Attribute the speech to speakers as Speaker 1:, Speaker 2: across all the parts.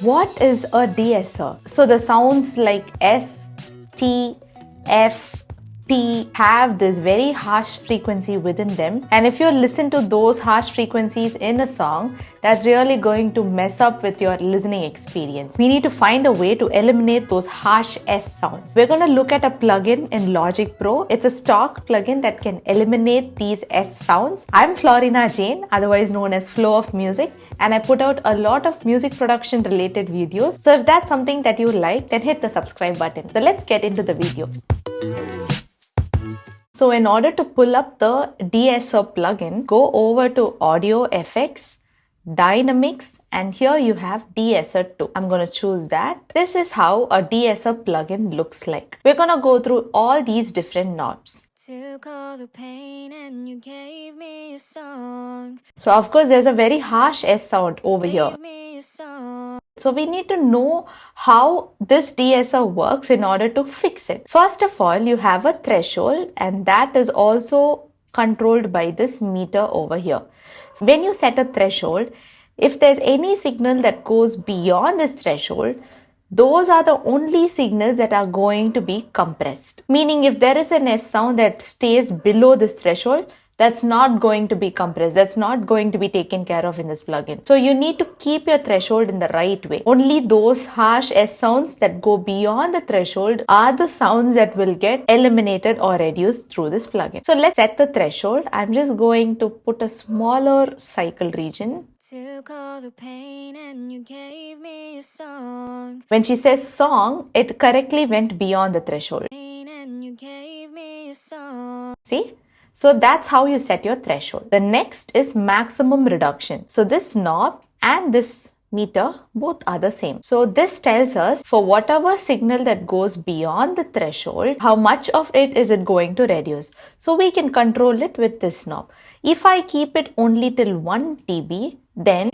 Speaker 1: What is a de-esser? So the sounds like S, T, F, P have this very harsh frequency within them, and if you listen to those harsh frequencies in a song, that's really going to mess up with your listening experience. We need to find a way to eliminate those harsh S sounds. We're going to look at a plugin in Logic Pro. It's a stock plugin that can eliminate these S sounds. I'm Florina Jain, otherwise known as Flow of Music, and I put out a lot of music production related videos. So if that's something that you like, then hit the subscribe button. So let's get into the video. So in order to pull up the De-esser plugin, go over to Audio Effects, Dynamics, and here you have De-esser 2. I'm going to choose that. This is how a De-esser plugin looks like. We're going to go through all these different knobs. Took all the pain and you gave me a song. So of course there's a very harsh S sound over here. So we need to know how this de-esser works in order to fix it. First of all, you have a threshold, and that is also controlled by this meter over here. So when you set a threshold, if there's any signal that goes beyond this threshold, those are the only signals that are going to be compressed. Meaning if there is an S sound that stays below this threshold, that's not going to be compressed. That's not going to be taken care of in this plugin. So you need to keep your threshold in the right way. Only those harsh S sounds that go beyond the threshold are the sounds that will get eliminated or reduced through this plugin. So let's set the threshold. I'm just going to put a smaller cycle region. Took all the pain and you gave me a song. When she says song, it correctly went beyond the threshold. And you gave me a song. See? So that's how you set your threshold. The next is maximum reduction. So this knob and this meter both are the same. So this tells us for whatever signal that goes beyond the threshold, how much of it is it going to reduce. So we can control it with this knob. If I keep it only till 1 dB, then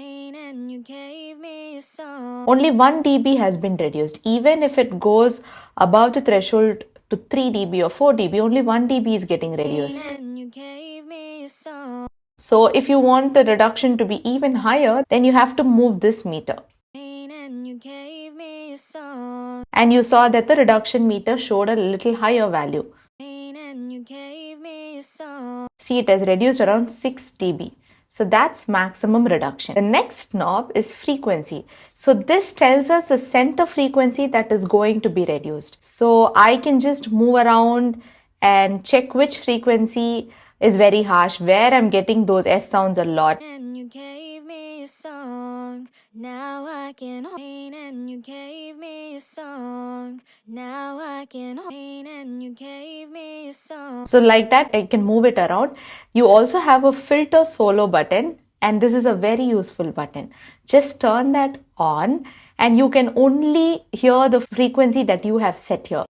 Speaker 1: only 1 dB has been reduced. Even if it goes above the threshold to 3 dB or 4 dB, only 1 dB is getting reduced. So if you want the reduction to be even higher, then you have to move this meter. And you saw that the reduction meter showed a little higher value. See, it has reduced around 6 dB. So that's maximum reduction. The next knob is frequency. So this tells us the center frequency that is going to be reduced. So I can just move around and check which frequency is very harsh, where I'm getting those S sounds a lot. And you gave me a song. Now I can and you gave me a song. Now I can and you gave me a song. So like that, I can move it around. You also have a filter solo button, and this is a very useful button. Just turn that on and you can only hear the frequency that you have set here.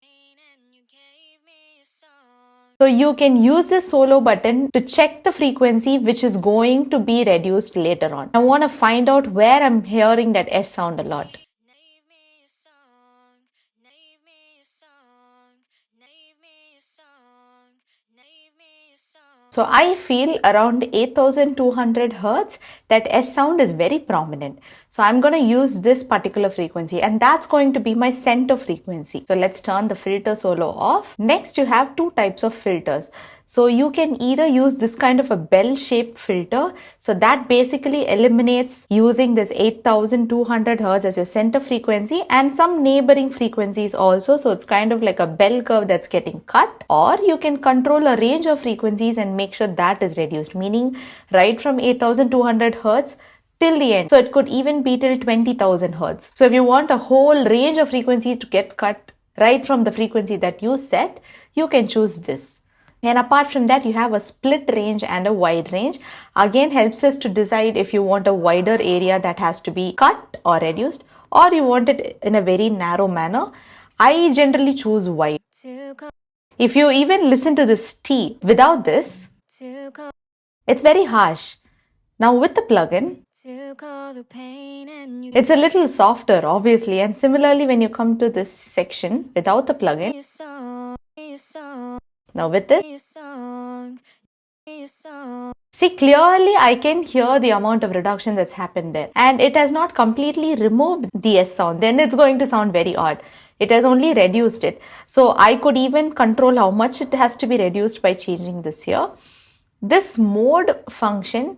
Speaker 1: So you can use this solo button to check the frequency which is going to be reduced later on. I want to find out where I'm hearing that S sound a lot. So I feel around 8200 Hz, that S sound is very prominent. So I'm going to use this particular frequency, and that's going to be my center frequency. So let's turn the filter solo off. Next, you have two types of filters. So you can either use this kind of a bell-shaped filter. So that basically eliminates using this 8200 Hz as your center frequency and some neighboring frequencies also. So it's kind of like a bell curve that's getting cut. Or you can control a range of frequencies and make sure that is reduced, meaning right from 8200 Hz till the end. So it could even be till 20,000 Hz. So if you want a whole range of frequencies to get cut right from the frequency that you set, you can choose this. And apart from that, you have a split range and a wide range. Again, helps us to decide if you want a wider area that has to be cut or reduced, or you want it in a very narrow manner. I generally choose wide. If you even listen to this T without this, it's very harsh. Now with the plugin, it's a little softer, obviously. And similarly, when you come to this section without the plugin, now with this, See, clearly I can hear the amount of reduction that's happened there, and it has not completely removed the S sound. Then it's going to sound very odd. It has only reduced it. So I could even control how much it has to be reduced by changing this here. This mode function,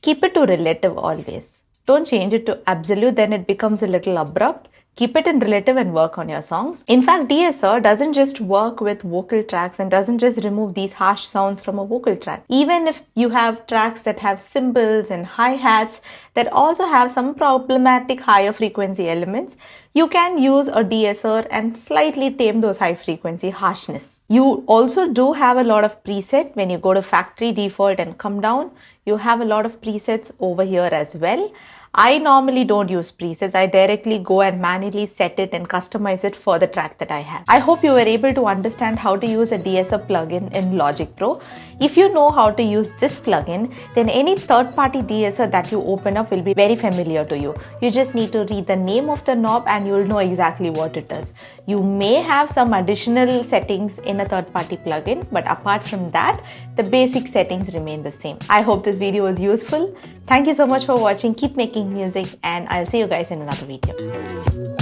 Speaker 1: keep it to relative always. Don't change it to absolute, then it becomes a little abrupt. Keep it in relative and work on your songs. In fact, De-essor doesn't just work with vocal tracks and doesn't just remove these harsh sounds from a vocal track. Even if you have tracks that have cymbals and hi-hats that also have some problematic higher frequency elements, you can use a De-essor and slightly tame those high frequency harshness. You also do have a lot of preset when you go to factory default and come down. You have a lot of presets over here as well. I normally don't use presets. I directly go and manually set it and customize it for the track that I have. I hope you were able to understand how to use a De-essor plugin in Logic Pro. If you know how to use this plugin, then any third-party De-essor that you open up will be very familiar to you. You just need to read the name of the knob and you'll know exactly what it does. You may have some additional settings in a third-party plugin, but apart from that, the basic settings remain the same. I hope this video was useful. Thank you so much for watching. Keep making music, and I'll see you guys in another video.